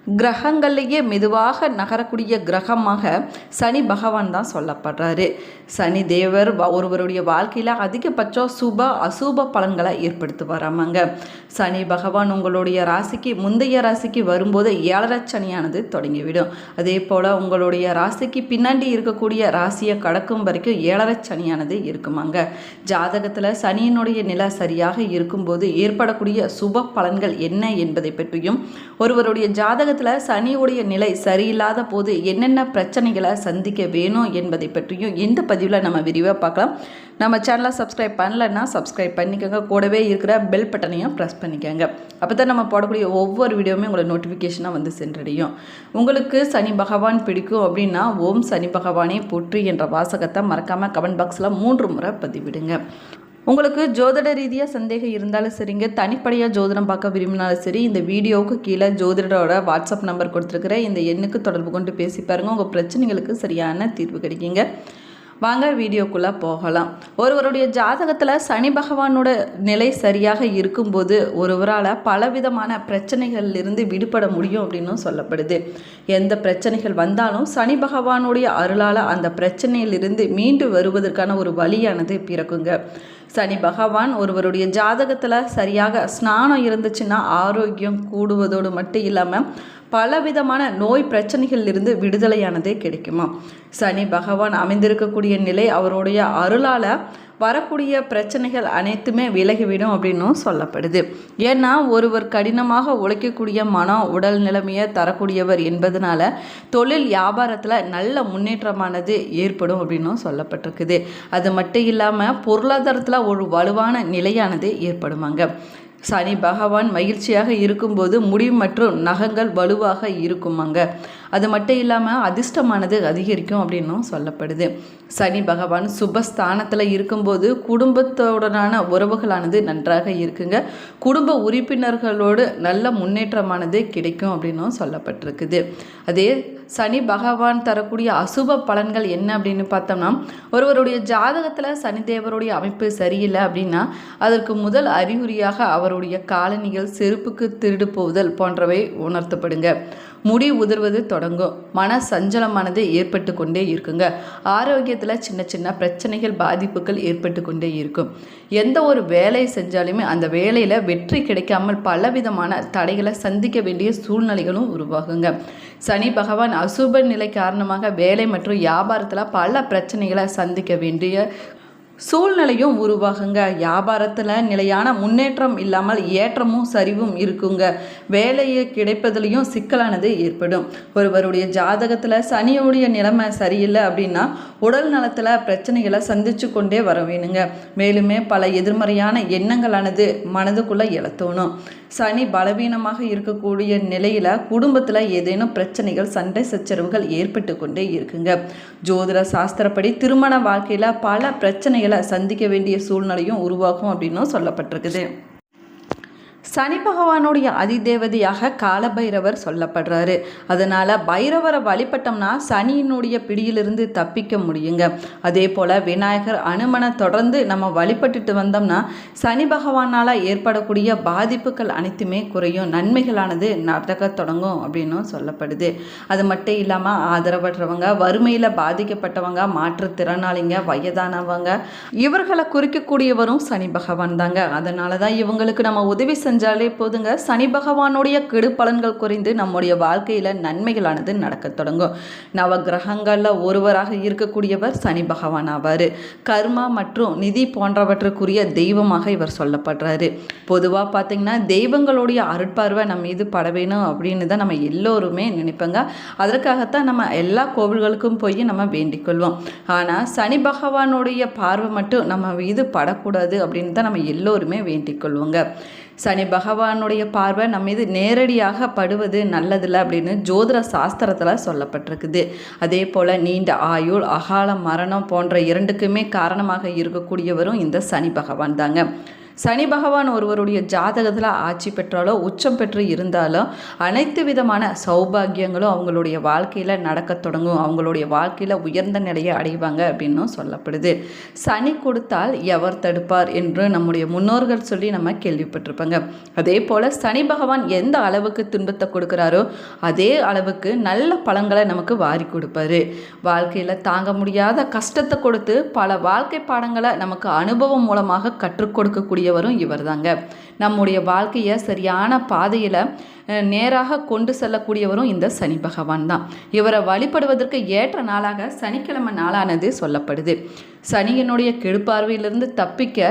கிரகங்கள்லேயே மெதுவாக நகரக்கூடிய கிரகமாக சனி பகவான் தான் சொல்லப்படுறாரு. சனி தேவர் ஒருவருடைய வாழ்க்கையில் அதிகபட்சம் சுப அசுப பலன்களை ஏற்படுத்தி வராமாங்க. சனி பகவான் உங்களுடைய ராசிக்கு முந்தைய ராசிக்கு வரும்போது 7.5 சனியானது தொடங்கிவிடும். அதே போல் உங்களுடைய ராசிக்கு பின்னாடி இருக்கக்கூடிய ராசியை கடக்கும் வரைக்கும் 7.5 சனியானது இருக்குமாங்க. ஜாதகத்தில் சனியினுடைய நிலை சரியாக இருக்கும்போது ஏற்படக்கூடிய சுப பலன்கள் என்ன என்பதை பற்றியும், ஒருவருடைய ஜாதகத்தில் சனியுடைய நிலை சரியில்லாத போது என்னென்ன பிரச்சனைகளை சந்திக்க வேணும் என்பதை பற்றியும் இந்த பதிவில் நம்ம விரிவாக பார்க்கலாம். நம்ம சேனலை சப்ஸ்கிரைப் பண்ணலைன்னா சப்ஸ்கிரைப் பண்ணிக்கோங்க. கூடவே இருக்கிற பெல் பட்டனையும் ப்ரெஸ் பண்ணிக்கோங்க. அப்போ தான் நம்ம போடக்கூடிய ஒவ்வொரு வீடியோவுமே உங்களுக்கு நோட்டிஃபிகேஷனாக வந்து சென்றடையும். உங்களுக்கு சனி பகவான் பிடிக்கும் அப்படின்னா ஓம் சனி பகவானே போற்றி என்ற வாசகத்தை மறக்காமல் கமெண்ட் பாக்ஸில் 3 முறை பதிவிடுங்க. உங்களுக்கு ஜோதிட ரீதியாக சந்தேகம் இருந்தாலும் சரிங்க, தனிப்படையாக ஜோதிடம் பார்க்க விரும்பினாலும் சரி, இந்த வீடியோவுக்கு கீழே ஜோதிடரோட வாட்ஸ்அப் நம்பர் கொடுத்துருக்குற இந்த எண்ணுக்கு தொடர்பு கொண்டு பேசி பாருங்கள். உங்கள் பிரச்சனைகளுக்கு சரியான தீர்வு கிடைக்குங்க. வாங்க வீடியோக்குள்ளே போகலாம். ஒருவருடைய ஜாதகத்தில் சனி பகவானோட நிலை சரியாக இருக்கும்போது ஒருவரால் பலவிதமான பிரச்சனைகளிலிருந்து விடுபட முடியும் அப்படின்னும் சொல்லப்படுது. எந்த பிரச்சனைகள் வந்தாலும் சனி பகவானுடைய அருளால் அந்த பிரச்சனையிலிருந்து மீண்டு வருவதற்கான ஒரு வழியானது பிறக்குங்க. சனி பகவான் ஒருவருடைய ஜாதகத்தில் சரியாக ஸ்நானம் இருந்துச்சுன்னா ஆரோக்கியம் கூடுவதோடு மட்டும் இல்லாமல் பலவிதமான நோய் பிரச்சனைகளிலிருந்து விடுதலையானதே கிடைக்குமா. சனி பகவான் அமைந்திருக்கக்கூடிய நிலை அவருடைய அருளால் வரக்கூடிய பிரச்சனைகள் அனைத்துமே விலகிவிடும் அப்படின்னும் சொல்லப்படுது. ஏன்னா ஒருவர் கடினமாக உழைக்கக்கூடிய மனம் உடல் நிலைமையை தரக்கூடியவர் என்பதனால தொழில் வியாபாரத்தில் நல்ல முன்னேற்றமானது ஏற்படும் அப்படின்னும் சொல்லப்பட்டிருக்குது. அது மட்டும் இல்லாமல் பொருளாதாரத்தில் ஒரு வலுவான நிலையானது ஏற்படுமாங்க. சனி பகவான் மகிழ்ச்சியாக இருக்கும்போது முடி மற்றும் நகங்கள் வலுவாக இருக்குமாங்க. அது மட்டும் இல்லாமல் அதிர்ஷ்டமானது அதிகரிக்கும் அப்படின்னும் சொல்லப்படுது. சனி பகவான் சுபஸ்தானத்தில் இருக்கும்போது குடும்பத்தோடனான உறவுகளானது நன்றாக இருக்குங்க. குடும்ப உறுப்பினர்களோடு நல்ல முன்னேற்றமானது கிடைக்கும் அப்படின்னும் சொல்லப்பட்டிருக்குது. அதே சனி பகவான் தரக்கூடிய அசுப பலன்கள் என்ன அப்படின்னு பார்த்தோம்னா, ஒருவருடைய ஜாதகத்தில் சனி தேவருடைய அமைப்பு சரியில்லை அப்படின்னா அதற்கு முதல் அறிகுறியாக அவருடைய காலணிகள், செருப்புக்கு திருடு போகுதல் போன்றவை உணர்த்தப்படுங்க. முடி உதிர்வது தொடங்கும். மன சஞ்சலமானது ஏற்பட்டு கொண்டே இருக்குங்க. ஆரோக்கியத்தில் சின்ன சின்ன பிரச்சனைகள், பாதிப்புகள் ஏற்பட்டு கொண்டே இருக்கும். எந்த ஒரு வேலையை செஞ்சாலுமே அந்த வேலையில் வெற்றி கிடைக்காமல் பலவிதமான தடைகளை சந்திக்க வேண்டிய சூழ்நிலைகளும் உருவாகுங்க. சனி பகவான் அசுப நிலை காரணமாக வேலை மற்றும் வியாபாரத்தில் பல பிரச்சனைகளை சந்திக்க வேண்டிய சூழ்நிலையும் உருவாகுங்க. வியாபாரத்தில் நிலையான முன்னேற்றம் இல்லாமல் ஏற்றமும் சரிவும் இருக்குங்க. வேலையை கிடைப்பதிலையும் சிக்கலானது ஏற்படும். ஒருவருடைய ஜாதகத்தில் சனியுடைய நிலைமை சரியில்லை அப்படின்னா உடல் நலத்தில் பிரச்சனைகளை சந்திச்சு கொண்டே வர வேணுங்க. மேலுமே பல எதிர்மறையான எண்ணங்களானது மனதுக்குள்ளே எழத்தோணும். சனி பலவீனமாக இருக்கக்கூடிய நிலையில் குடும்பத்தில் ஏதேனும் பிரச்சனைகள், சண்டை சச்சரவுகள் ஏற்பட்டு கொண்டே இருக்குங்க. ஜோதிட சாஸ்திரப்படி திருமண வாழ்க்கையில் பல பிரச்சனைகளை சந்திக்க வேண்டிய சூழ்நிலையும் உருவாகும் அப்படின்னும் சொல்லப்பட்டிருக்குது. சனி பகவானுடைய அதிதேவதையாக காலபைரவர் சொல்லப்படுறாரு. அதனால் பைரவரை வழிபட்டோம்னா சனியினுடைய பிடியிலிருந்து தப்பிக்க முடியுங்க. அதே போல் விநாயகர், அனுமனை தொடர்ந்து நம்ம வழிபட்டுட்டு வந்தோம்னா சனி பகவானால் ஏற்படக்கூடிய பாதிப்புகள் அனைத்துமே குறையும், நன்மைகளானது நடக்க தொடங்கும் அப்படின்னும் சொல்லப்படுது. அது மட்டும் இல்லாமல் ஆதரவற்றவங்க, வறுமையில் பாதிக்கப்பட்டவங்க, மாற்றுத்திறனாளிங்க, வயதானவங்க இவர்களை குறிக்கக்கூடியவரும் சனி பகவான் தாங்க. அதனால தான் இவங்களுக்கு நம்ம உதவி செஞ்சாலே போதுங்க, சனி பகவானுடைய கெடு பலன்கள் குறைந்து நம்முடைய வாழ்க்கையில் நன்மைகளானது நடக்க தொடங்கும். நவ கிரகங்களில் ஒருவராக இருக்கக்கூடியவர் சனி பகவான் ஆவார். கர்மா மற்றும் நிதி போன்றவற்றுக்குரிய தெய்வமாக இவர் சொல்லப்படுறாரு. பொதுவாக பார்த்திங்கன்னா தெய்வங்களுடைய அருட்பார்வை நம்ம மீது பட வேணும் அப்படின்னு தான் நம்ம எல்லோருமே நினைப்போங்க. அதற்காகத்தான் நம்ம எல்லா கோவில்களுக்கும் போய் நம்ம வேண்டிக் கொள்வோம். ஆனால் சனி பகவானுடைய பார்வை மட்டும் நம்ம மீது படக்கூடாது அப்படின்னு தான் நம்ம எல்லோருமே வேண்டிக் கொள்வோங்க. சனி பகவானுடைய பார்வை நம்ம மீது நேரடியாக படுவது நல்லதில்லை அப்படின்னு ஜோதிட சாஸ்திரத்தில் சொல்லப்பட்டிருக்குது. அதே போல் நீண்ட ஆயுள், அகால மரணம் போன்ற இரண்டுக்குமே காரணமாக இருக்கக்கூடியவரும் இந்த சனி பகவான் தாங்க. சனி பகவான் ஒருவருடைய ஜாதகத்தில் ஆட்சி பெற்றாலோ உச்சம் பெற்று இருந்தாலோ அனைத்து விதமான சௌபாகியங்களும் அவங்களுடைய வாழ்க்கையில் நடக்க தொடங்கும், அவங்களுடைய வாழ்க்கையில் உயர்ந்த நிலையை அடைவாங்க அப்படின்னும் சொல்லப்படுது. சனி கொடுத்தால் எவர் தடுப்பார் என்று நம்முடைய முன்னோர்கள் சொல்லி நம்ம கேள்விப்பட்டிருப்பாங்க. அதே போல் சனி பகவான் எந்த அளவுக்கு துன்பத்தை கொடுக்குறாரோ அதே அளவுக்கு நல்ல பலன்களை நமக்கு வாரி கொடுப்பாரு. வாழ்க்கையில் தாங்க முடியாத கஷ்டத்தை கொடுத்து பல வாழ்க்கை பாடங்களை நமக்கு அனுபவம் மூலமாக கற்றுக் கொடுக்கக்கூடியவரும் இவர் தாங்க. நம்முடைய வாழ்க்கையை சரியான பாதையில் நேராக கொண்டு செல்லக்கூடியவரும் இந்த சனி பகவான் தான். இவரை வழிபடுவதற்கு ஏற்ற நாளாக சனிக்கிழமை நாளானது சொல்லப்படுது. சனியினுடைய கெடுப்பார்வையிலிருந்து தப்பிக்க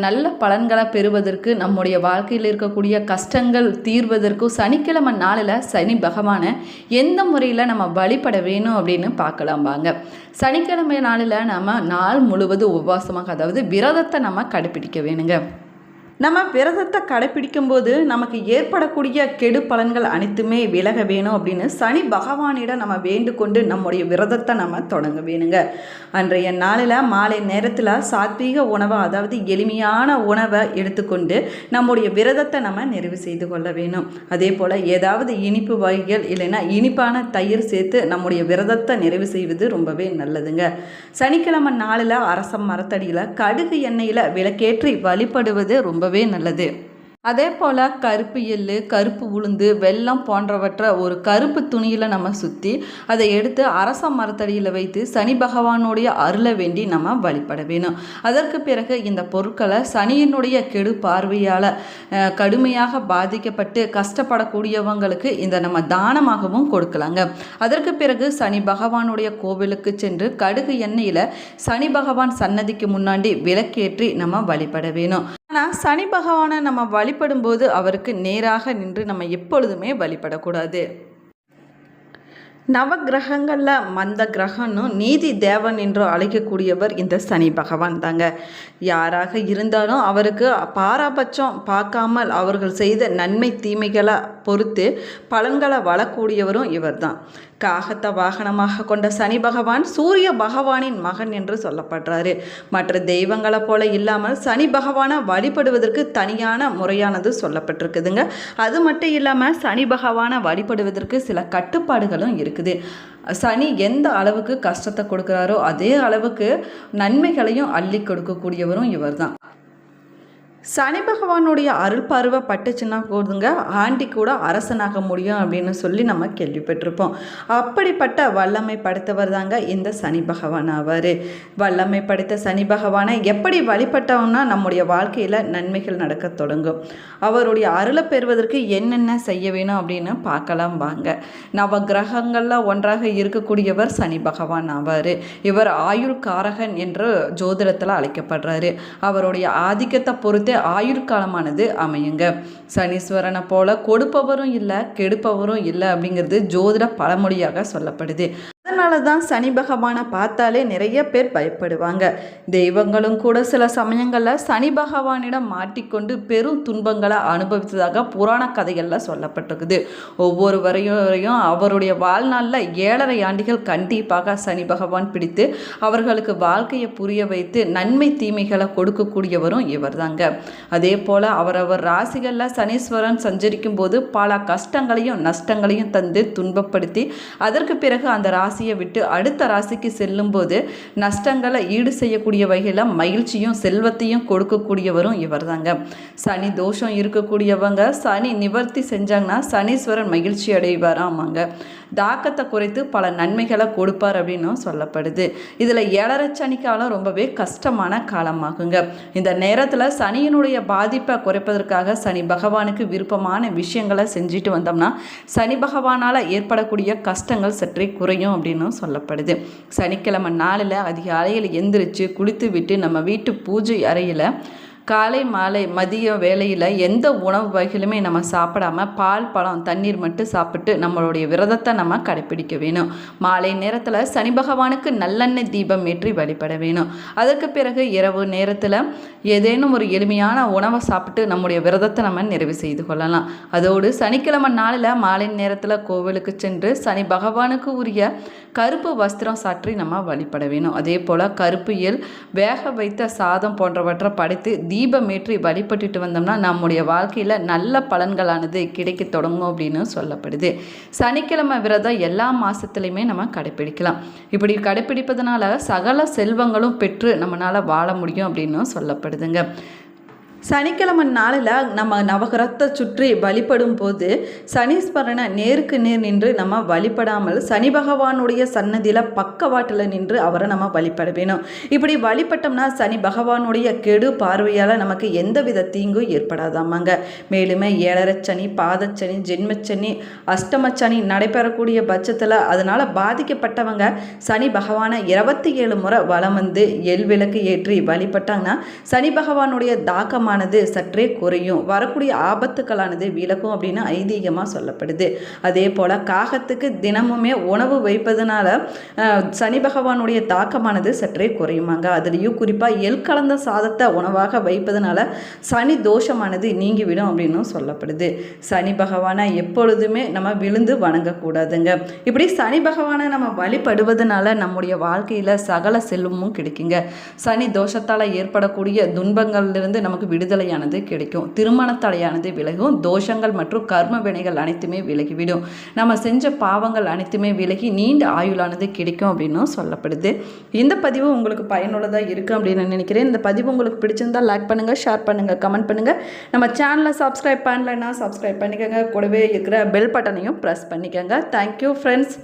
நல்ல பலன்களை பெறுவதற்கு நம்முடைய வாழ்க்கையில் இருக்கக்கூடிய கஷ்டங்கள் தீர்வதற்கும் சனிக்கிழமை நாளில் சனி பகவானை எந்த முறையில் நம்ம வழிபட வேணும் அப்படின்னு பார்க்கலாம் வாங்க. சனிக்கிழமை நாளில் நம்ம நாள் முழுவதும் உபவாசமாக, அதாவது விரதத்தை நம்ம கடைபிடிக்க வேணுங்க. நம்ம விரதத்தை கடைப்பிடிக்கும் போது நமக்கு ஏற்படக்கூடிய கெடு பலன்கள் அனைத்துமே விலக வேணும் அப்படின்னு சனி பகவானிடம் நம்ம வேண்டுகொண்டு நம்முடைய விரதத்தை நம்ம தொடங்க வேணுங்க. அன்றைய நாளில் மாலை நேரத்தில் சாத்வீக உணவை, அதாவது எளிமையான உணவை எடுத்துக்கொண்டு நம்முடைய விரதத்தை நம்ம நிறைவு செய்து கொள்ள வேணும். அதே போல் ஏதாவது இனிப்பு வகைகள் இல்லைன்னா இனிப்பான தயிர் சேர்த்து நம்முடைய விரதத்தை நிறைவு செய்வது ரொம்பவே நல்லதுங்க. சனிக்கிழமை நாளில் அரச மரத்தடியில் கடுகு எண்ணெயில் விளக்கேற்றி வழிபடுவது ரொம்பவே நல்லது. அதே போல் கருப்பு எள்ளு, கருப்பு உளுந்து, வெல்லம் போன்றவற்றை ஒரு கருப்பு துணியில் நம்ம சுற்றி அதை எடுத்து அரச மரத்தடியில் வைத்து சனி பகவானுடைய அருளை வேண்டி நம்ம வழிபட வேணும். அதற்கு பிறகு இந்த பொருட்களை சனியினுடைய கெடு பார்வையால் கடுமையாக பாதிக்கப்பட்டு கஷ்டப்படக்கூடியவங்களுக்கு இந்த நம்ம தானமாகவும் கொடுக்கலாங்க. அதற்கு பிறகு சனி பகவானுடைய கோவிலுக்கு சென்று கடுகு எண்ணெயில் சனி பகவான் சன்னதிக்கு முன்னாடி விளக்கேற்றி நம்ம வழிபட வேணும். ஆனால் சனி பகவானை நம்ம வழிபடும்போது அவருக்கு நேராக நின்று நம்ம எப்பொழுதுமே வழிபடக்கூடாது. நவகிரகங்களில் மந்த கிரகம்னு நீதி தேவன் என்று அழைக்கக்கூடியவர் இந்த சனி பகவான் தாங்க. யாராக இருந்தாலும் அவருக்கு பாராபட்சம் பார்க்காமல் அவர்கள் செய்த நன்மை தீமைகளை பொறுத்து பலன்களை வளக்கூடியவரும் இவர் தான். காகத்தை வாகனமாக கொண்ட சனி பகவான் சூரிய பகவானின் மகன் என்று சொல்லப்படுறாரு. மற்ற தெய்வங்களை போல இல்லாமல் சனி பகவானை வழிபடுவதற்கு தனியான முறையானது சொல்லப்பட்டிருக்குதுங்க. அது மட்டும் இல்லாமல் சனி பகவானை வழிபடுவதற்கு சில கட்டுப்பாடுகளும் இருக்குது. சனி எந்த அளவுக்கு கஷ்டத்தை கொடுக்குறாரோ அதே அளவுக்கு நன்மைகளையும் அள்ளி கொடுக்கக்கூடியவரும் இவர் தான். சனி பகவானுடைய அருள் பார்வை பட்டுச்சுன்னா போதுங்க, ஆண்டி கூட அரசனாக முடியும் அப்படின்னு சொல்லி நம்ம கேள்விப்பட்டிருப்போம். அப்படிப்பட்ட வல்லமை படைத்தவர் தாங்க இந்த சனி பகவான் ஆவார். வல்லமை படைத்த சனி பகவானை எப்படி வழிபட்டோம்னா நம்முடைய வாழ்க்கையில் நன்மைகள் நடக்க தொடங்கும். அவருடைய அருளை பெறுவதற்கு என்னென்ன செய்ய வேணும் அப்படின்னு பார்க்கலாம் வாங்க. நவ கிரகங்களில் ஒன்றாக இருக்கக்கூடியவர் சனி பகவான் ஆவார். இவர் ஆயுள் காரகன் என்று ஜோதிடத்தில் அழைக்கப்படுறாரு. அவருடைய ஆதிக்கத்தை பொறுத்து ஆயுட்காலமானது அமையுங்க. சனீஸ்வரனை போல கொடுப்பவரும் இல்லை கெடுப்பவரும் இல்லை அப்படிங்கிறது ஜோதிட பழமொழியாக சொல்லப்படுது. அதனால தான் சனி பகவானை பார்த்தாலே நிறைய பேர் பயப்படுவாங்க. தெய்வங்களும் கூட சில சமயங்களில் சனி பகவானிடம் மாட்டிக்கொண்டு பெரும் துன்பங்களை அனுபவித்ததாக புராண கதைகளில் சொல்லப்பட்டிருக்குது. ஒவ்வொரு வரையும் அவருடைய வாழ்நாளில் 7.5 ஆண்டுகள் கண்டிப்பாக சனி பகவான் பிடித்து அவர்களுக்கு வாழ்க்கையை புரிய வைத்து நன்மை தீமைகளை கொடுக்கக்கூடியவரும் இவர் தாங்க. அதே போல் அவரவர் ராசிகளில் சனீஸ்வரன் சஞ்சரிக்கும் போது பல கஷ்டங்களையும் நஷ்டங்களையும் தந்து துன்பப்படுத்தி அதற்கு பிறகு அந்த ராசியை விட்டு அடுத்த ராசிக்கு செல்லும் போது நஷ்டங்களை ஈடு செய்யக்கூடிய வகையில் மகிழ்ச்சியும் செல்வத்தையும் கொடுக்கக்கூடியவரும் இவர் தாங்க. சனி தோஷம் இருக்கக்கூடியவங்க சனி நிவர்த்தி செஞ்சாங்கன்னா சனீஸ்வரன் மகிழ்ச்சி அடைவாராமாங்க. தாக்கத்தை குறைத்து பல நன்மைகளை கொடுப்பார் அப்படின்னும் சொல்லப்படுது. இதில் 7.5 சனி காலம் ரொம்பவே கஷ்டமான காலமாகுங்க. இந்த நேரத்தில் சனியினுடைய பாதிப்பை குறைப்பதற்காக சனி பகவானுக்கு விருப்பமான விஷயங்களை செஞ்சுட்டு வந்தோம்னா சனி பகவானால் ஏற்படக்கூடிய கஷ்டங்கள் சற்றே குறையும் அப்படின்னு சொல்லப்படுது. சனிக்கிழமை நாளில் அதிகாலையில் எந்திரிச்சு குளித்து விட்டு நம்ம வீட்டு பூஜை அறையில் காலை மாலை மதிய வேளையில் எந்த உணவு வகையிலுமே நம்ம சாப்பிடாமல் பால் பழம் தண்ணீர் மட்டும் சாப்பிட்டு நம்மளுடைய விரதத்தை நம்ம கடைப்பிடிக்க வேணும். மாலை நேரத்தில் சனி பகவானுக்கு நல்லெண்ணெய் தீபம் ஏற்றி வழிபட வேணும். அதற்கு பிறகு இரவு நேரத்தில் ஏதேனும் ஒரு எளிமையான உணவை சாப்பிட்டு நம்முடைய விரதத்தை நம்ம நிறைவு செய்து கொள்ளலாம். அதோடு சனிக்கிழமை நாளில் மாலை நேரத்தில் கோவிலுக்கு சென்று சனி பகவானுக்கு உரிய கருப்பு வஸ்திரம் சாற்றி நம்ம வழிபட வேணும். அதே போல் கருப்பு எள், வேக வைத்த சாதம் போன்றவற்றை படைத்து தீபம் ஏற்றி வழிபட்டுட்டு வந்தோம்னா நம்முடைய வாழ்க்கையில் நல்ல பலன்களானது கிடைக்க தொடங்கும் அப்படின்னு சொல்லப்படுது. சனிக்கிழமை விரதம் எல்லா மாதத்துலையுமே நம்ம கடைப்பிடிக்கலாம். இப்படி கடைப்பிடிப்பதனால சகல செல்வங்களும் பெற்று நம்மளால் வாழ முடியும் அப்படின்னு சொல்லப்படுதுங்க. சனிக்கிழமை நாளில் நம்ம நவகிரகத்தை சுற்றி வழிபடும் போது சனீஸ்வரனை நேருக்கு நேர் நின்று நம்ம வழிபடாமல் சனி பகவானுடைய சன்னதியில் பக்கவாட்டில் நின்று அவரை நம்ம வழிபட வேணும். இப்படி வழிபட்டோம்னா சனி பகவானுடைய கெடு பார்வையால் நமக்கு எந்தவித தீங்கும் ஏற்படாதாமாங்க. மேலுமே 7.5 சனி, பாதச்சனி, ஜென்மச்சனி, அஷ்டமச்சனி நடைபெறக்கூடிய பட்சத்தில் அதனால் பாதிக்கப்பட்டவங்க சனி பகவானை 27 முறை வலம் வந்து எல் விளக்கு ஏற்றி வழிபட்டாங்கன்னா சனி பகவானுடைய தாக்கமான சற்றே குறையும், வரக்கூடிய ஆபத்துக்களானது விலகும் அப்படின்னு ஐதீகமாக சொல்லப்படுது. அதே போல் காகத்துக்கு தினமுமே உணவு வைப்பதனால சனி பகவானுடைய தாக்கமானது சற்றே குறையுமாங்க. அதுலேயும் குறிப்பாக எல் கலந்த சாதத்தை உணவாக வைப்பதனால சனி தோஷமானது நீங்கிவிடும் அப்படின்னு சொல்லப்படுது. சனி பகவானை எப்பொழுதுமே நம்ம விழுந்து வணங்கக்கூடாதுங்க. இப்படி சனி பகவானை நம்ம வழிபடுவதனால நம்முடைய வாழ்க்கையில் சகல செல்வமும் கிடைக்குங்க. சனி தோஷத்தால் ஏற்படக்கூடிய துன்பங்களிலிருந்து நமக்கு விடுதலையானது கிடைக்கும். திருமண தடையானது விலகும். தோஷங்கள் மற்றும் கர்ம வினைகள் அனைத்துமே விலகிவிடும். நம்ம செஞ்ச பாவங்கள் அனைத்துமே விலகி நீண்ட ஆயுளானது கிடைக்கும் அப்படின்னு சொல்லப்படுது. இந்த பதிவு உங்களுக்கு பயனுள்ளதாக இருக்குது அப்படின்னு நினைக்கிறேன். இந்த பதிவு உங்களுக்கு பிடிச்சிருந்தால் லைக் பண்ணுங்கள், ஷேர் பண்ணுங்கள், கமெண்ட் பண்ணுங்கள். நம்ம சேனலை சப்ஸ்கிரைப் பண்ணலைன்னா சப்ஸ்கிரைப் பண்ணிக்கோங்க. கூடவே இருக்கிற பெல் பட்டனையும் ப்ரெஸ் பண்ணிக்கோங்க. Thank you friends.